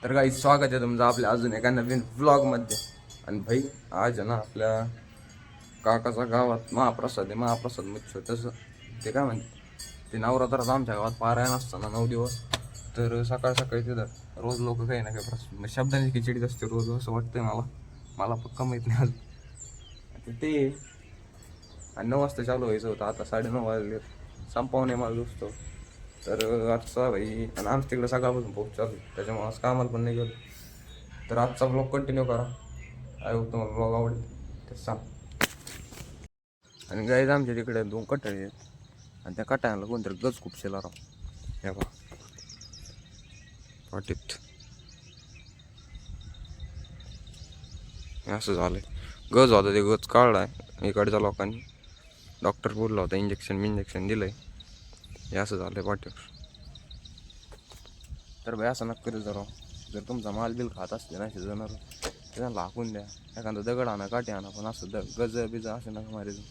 तर काही स्वागत आहे तुमचं आपल्या अजून एका नवीन व्लॉगमध्ये. आणि भाई आज आहे ना आपल्या काकाच्या गावात महाप्रसाद आहे, महाप्रसाद मुख्य तसं ते काय म्हणते ते नवरात्रात आमच्या गावात पारायण असतं ना 9 दिवस. तर सकाळ सकाळी तिथं रोज लोक काही ना काही शब्दांची खिचडीच असते रोज असं वाटतंय मला पक्का माहीत नाही आज ते. आणि 9 वाजता चालू व्हायचं होतं, आता 9:30 वाजले, संपवणे मला दोस्तो. तर आजचा भाई आणि आमच्या तिकडे सकाळपासून पाऊस चालू त्याच्यामुळे आज कामाला पण नाही गेलो. तर आजचा ब्लॉग कंटिन्यू करा, काय होतं तुम्हाला ब्लॉग आवडेल तर सांग. आणि गाईज आमच्या तिकडे 2 कटाळे आहेत आणि त्या कटाळ्याला कोणतरी गज खूप शेला राव. हे बा वाटीत असं झालंय, गज होता ते गज काढलाय इकडच्या लोकांनी, डॉक्टर बोलला होता इंजेक्शन दिलंय, हे असं झालंय पाठीवर. तर भाई असं नक्की करू जरा, जर तुमचा माल बिल खात असले ना असे जनावर त्यांना हाकून द्या, एखादा दगड आणा काठी आणा, पण असं गज बिज असे नका मारायचं.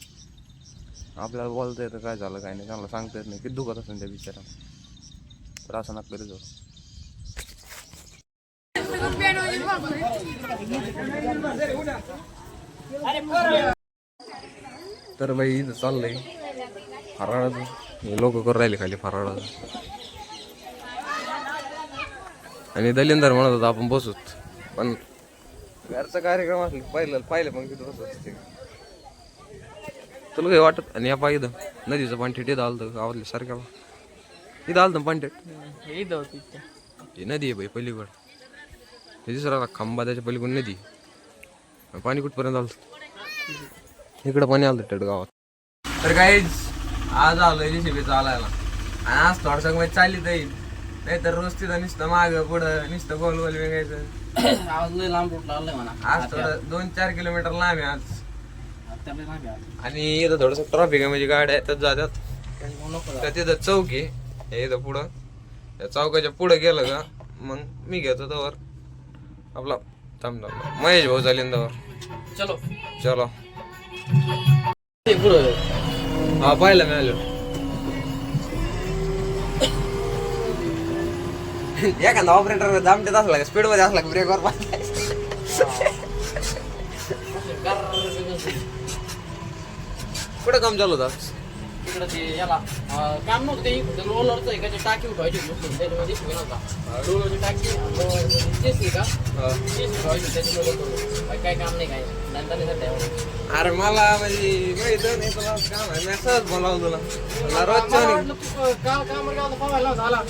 आपल्याला बोलता येतं काय झालं काय नाही, त्यांना सांगता येत नाही किती दुखत असेल त्या बिचारा. तर असं नक्की करू जरा. तर भाई इथं चाललंय फराळाचं, हे लोक करून राहिले खाली फराळाचं. आणि दलिंदर म्हणत होता आपण बसूत, पण घरचा कार्यक्रम असले पाहिलं मग तिथं बसत असते तुला काही वाटत. आणि या पा इथं नदीचं पाणठेट इथं आलं गावातल्या सारख्या इथं आलं पाणठेट, ही नदी आहे भाई पलीकड, हे दुसरा खांबा त्याच्या पलीकडून नदी. पाणी कुठपर्यंत आलं, इकडं पाणी आलं टेट गावात. तर काहीच आज आलोय JCB चालायला, आणि आज थोडसा मध्ये चालली जाईल, नाही तर रोज तिथं नुसतं मागं पुढं नुसतं गोल वेगायचं. आज लय लांब रूट लागलाय म्हणा, आज थोडं 2-4 किलोमीटर लांब आहे आज. आणि इथं थोडस ट्रॉफिक आहे, म्हणजे गाड्या येतात जातात. तर तिथं चौक आहे इथं पुढं, त्या चौकाच्या पुढं गेलं का मग मी घेतो तवर आपला थांब महेश भाऊ चालेल तवर. चलो चलो पुढं. हा पाहिलं मी आलो. एखादा ऑपरेटर दामटेत असला का स्पीड मध्ये असला का ब्रेकवर पाहिजे. कुठं काम चालू होतं तिकडं ते याला काम नव्हतं, ते रोलरचं एकाची टाकी उठवायची रोलरची टाकी जेसी का उठवायची, त्याच्यामुळे काय काम नाही काय नंतर. अरे मला म्हणजे माहित नाही तुला काम आहे, मी सहज बोलावं तुला रोजच्या झाला.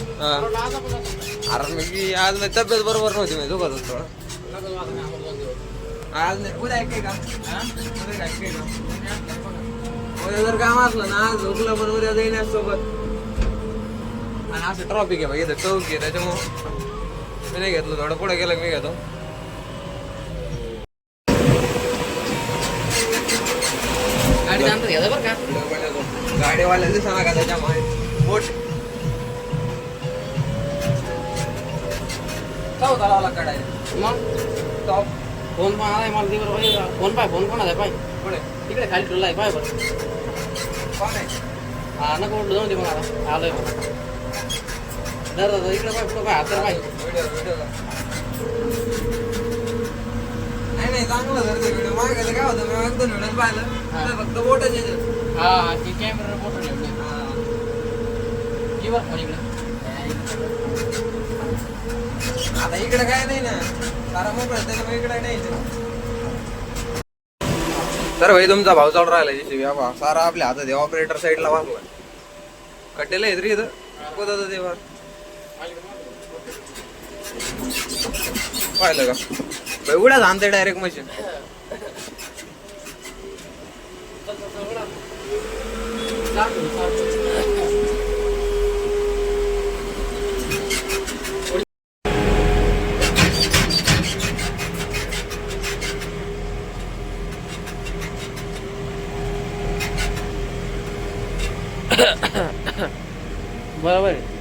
अरे म्हणजे आज माझी तब्येत बरोबर नव्हती, मी दुखत होतो थोडं. आज नाही उद्या काय काम, उद्या काय काम, उद्या जर काम असलं ना आज झोपलं पण उद्या जाईन सोबत. आणि असं ट्रॉफिक आहे भाई इथं चौक आहे, त्याच्यामुळं मी नाही घेतलं, थोडं पुढे गेलं मी घेतो. गाडी जाणतं घ्यायचं बरं का, गाडीवाल्या दिसना का त्याच्यामुळे बोट चौथा लावला काढायला. मग टॉप फोन पण आलाय मला, ते बरोबर फोन फोन कोणाचा पाय पुढे तिकडे खाली ठेवला आहे पाय बरं. कोण आहे? हा नको उठलं जाऊन दे मला, आलोय मला दर दादा इकडे पाय पुढं पाय हात पाय. व्हिडिओ नाही चांगलं जर ते व्हिडिओ मागायला काय होतं, मी 1-2 व्हिडिओ पाहिलं फक्त बोटच येते. हा ती कॅमेरा फोटो ठेवले की बरं इकडे. आता इकडे काय नाही ना, सारा मोकळा त्याच्यामुळे इकडे नाही. तर भाई तुमचा भाव चालू राहिला JCB सारा आपल्या हातात, ऑपरेटर साईडला वागला कटेला येत रे इथं कोणतं ते पाहिलं का एवढ्याच आणते डायरेक्ट मशीन. बरोबर आहे.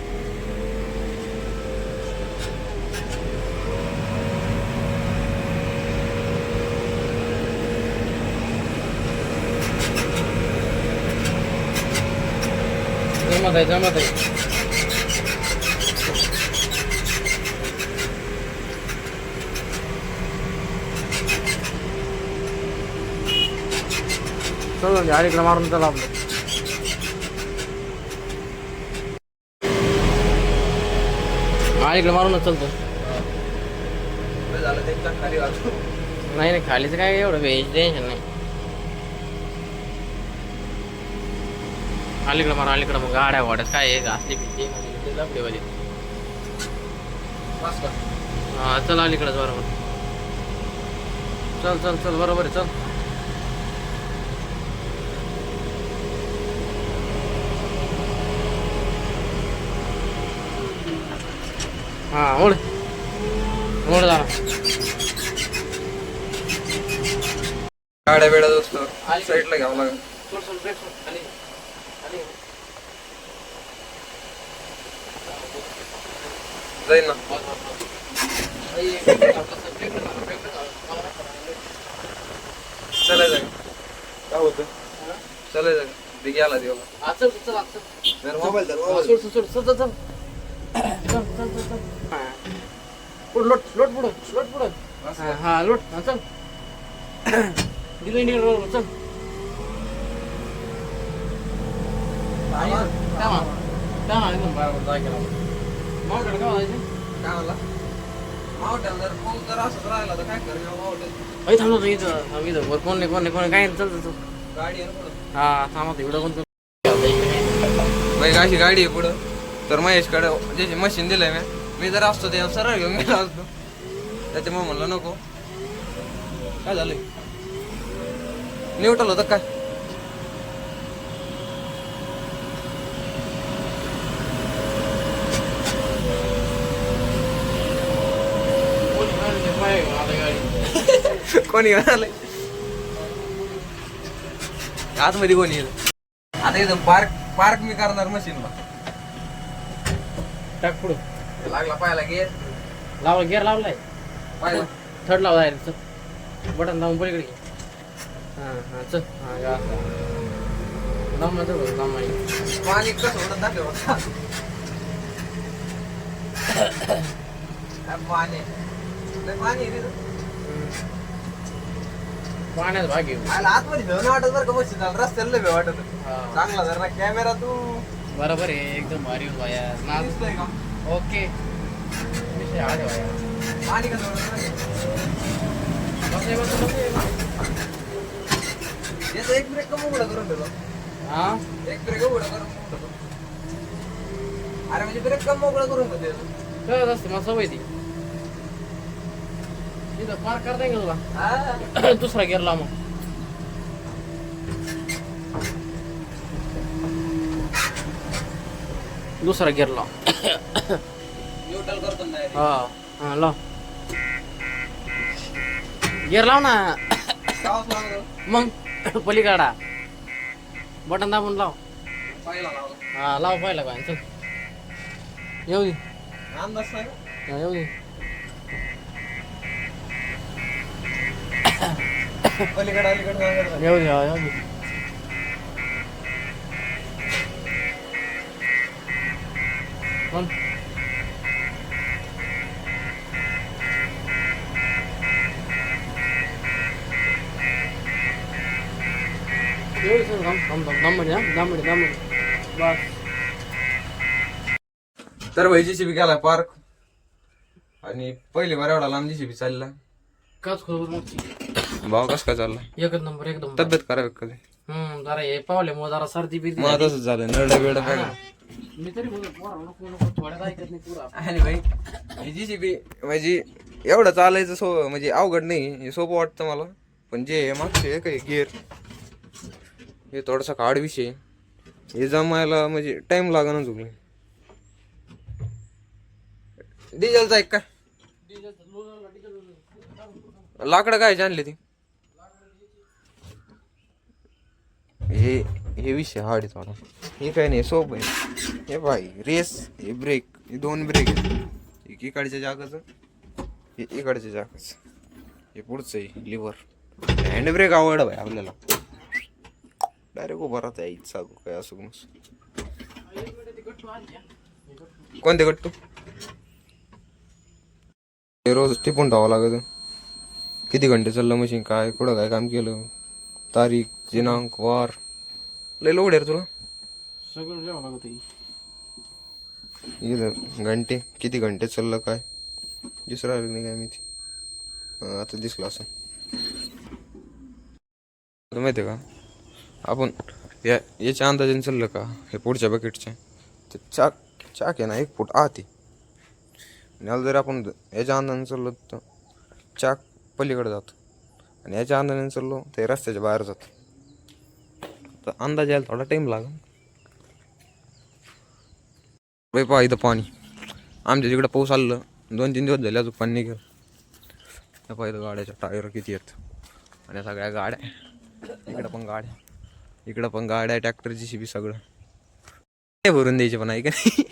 जमत आहे. चल अलीकडे मारून चला आपलं. अलीकडे मारूनच चलतो. झालं ते खाली वाजतो. नाही नाही खालीचं काय एवढं वेज टेन्शन नाही. अलीकडे मारा अलीकडे मग गाड्या वाड्यात काय आहे असली लपडेवाली. हा चल अलीकडेच बरोबर. चल चल चल बरोबर आहे चल. हा ओढ ओढ जा. गाड्या वेळा असतो साईडला घ्यावं लागेल. सोड सोड ब्रेक सोड खाली खाली. जाईल ना. चलायचं काय होतं चलायचं ते गेला देवा. चल चल चल मोबाईल सोड सोड सोड चल चल चल चल चल चल. पुढं लोट लोट पुढं लोट पुढं. हा लोट हा चल. दिलं इंडियन रोड चल. माउंटेन का व्हायचं काय म्हणला मावट्याला जर पाऊस जर असंच राहिला तर काय कर मावट्यात अरे थांबलो इथं इथं वर कोण नाही कोण नाही कोण काय चल चल चल. गाडी आहे ना पुढं. हा थांबा एवढं कोण मग अशी गाडी आहे पुढं तर महेशकडे ज्याची मशीन दिलंय मी जर असतो ते सरळ घेऊन गेला असतो त्याच्यामुळे म्हणलं नको. काय झालंय न्यूट्रल होतं काय. कोणी आलंय आतमध्ये कोणी येईल आता इथं पार्क पार्क मी करणार मशीनला. टाक पुढं लागला पाहायला गेट लावला गेअर लावलाय पाहिला थर्ड लावला आहे चल. बटन दाबून पलीकडे घे. हां हां चल हां गा दाम नंतर दाम नाही. पाणी कसं होतं दाखव पाणी पाणी आहे तिथं. पाण्यात भाग घेऊ. आतमध्ये भेव नाही वाटत बरं का मशीन रस्त्याला लय भेव वाटत. चांगला जर ना कॅमेरा तू बरोबर आहे एकदम भारी होतो यार. दिसतोय का ओके विषय आले भाया. पाणी कसं याचा एक ब्रेक कमी उघडा करून ठेवलो. हा एक ब्रेक उघडा करून ठेवलो. अरे म्हणजे ब्रेक कमी उघडा करून ठेवतो. कळत असते मला सवय ती. इथं पार्क करता येईल का हा तुला दुसरा गेअर लाव मग. दुसरा गेअर लाव. न्यूट्रल करतो नाही हा हा लाव गेअर लाव ना. गावात लागलं मग पलीकडा बटन दाबून लाव. पाहिला लावला हा लाव पाहिला काय चल येऊ दे. अंदाज नाही हा, येऊ दे. पलीकडे अलीकडे सांगायचं. येऊ दे हा, येऊ दे. कोण येऊ दे चल दामडी बस. तर भाई जीसीबी गेला पार्क आणि पहिली बार एवढा लांब जीसीबी चालला. काच खोबर मग भाव कस काय चालला एकच नंबर एकदम. तब्येत खराब कधी जरा हे पावल्यामुळे जरा सर्दी बिर्दी मग तसंच झालं नरडा बेडा हा. पाहिजे. मी तरी बोलतो पोरा नको नको थोड्यात ऐकत नाही पुरा. आणि भाई जीसीबी म्हणजे एवढं चालायचं म्हणजे अवघड नाही हे सोपं वाटतं मला. पण जे मागचे काही गिअर हे थोडासा हार्ड विषय हे जमायला म्हणजे टाइम लागणार तुम्ही. डिझेलचा एक काय लाकडं काय आणले ती हे विषय हार्ड आहे थोडा. हे काय नाही सोप आहे. हे भाई रेस हे ब्रेक हे दोन ब्रेक आहेत. एक इकडच्या जागाचं हे इकडच्या जागाचं हे पुढचं आहे लिव्हर. हँड ब्रेक आवड भाई आपल्याला डायरेक्ट उभा राहता यायचं सांगू काय असं मस्त. कोणते गट्टू रोज टिपून ठेवावं लागत. किती घंटे चाललं मशीन काय कुठं काय काम केलं तारीख दिनांक वार लय लोड आहे रे तुला. सगळं लिहावं लागत आहे. इथं घंटे किती घंटे चाललं काय दिसू राहिलं नाही काय माहिती. आता दिसलं असं. तुला माहिती आहे का आपण याच्या अंदाजाने चाललं का हे पुढच्या बकेटच्या ते चाक आहे ना 1 फूट आत आहे. आणि याला जर आपण याच्या अंदाजाने चाललो तर चाक पलीकडे जातो आणि याच्या अंदाजाने चाललो ते रस्त्याच्या बाहेर जातं. तर अंदाज यायला थोडा टाईम लागेल. बाई पहा इथं पाणी आमच्या तिकडं पाऊस आलं 2-3 दिवस झाले अजून पाणी निघेल. पहा इथं गाड्याच्या टायर किती आहेत आणि सगळ्या गाड्या इकडं पण गाड्या ट्रॅक्टरची शिबी सगळं नाही भरून द्यायचे पण आहे का नाही.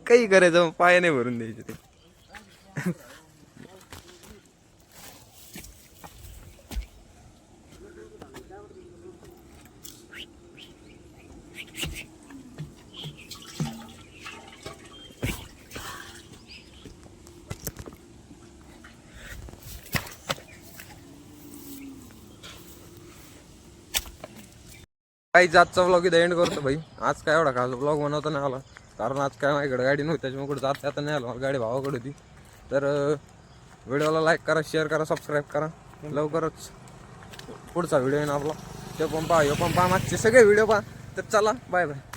काही करायचं पाय नाही भरून द्यायचे ते. काही आजचा व्लॉग इथं एंड करतो भाई. आज काय एवढा खास व्लॉग बनवता नाही आला कारण आज काय माझ्याकडे गाडी नव्हती त्याच्यामुळे कुठं जाता नाही आलं. मला गाडी भावाकडे होती. तर व्हिडिओला लाईक करा, शेअर करा, सबस्क्राईब करा. लवकरच पुढचा व्हिडिओ येईन आपला. ते पण पहा, हे पण पहा, मागचे सगळे व्हिडिओ पहा. तर चला बाय बाय.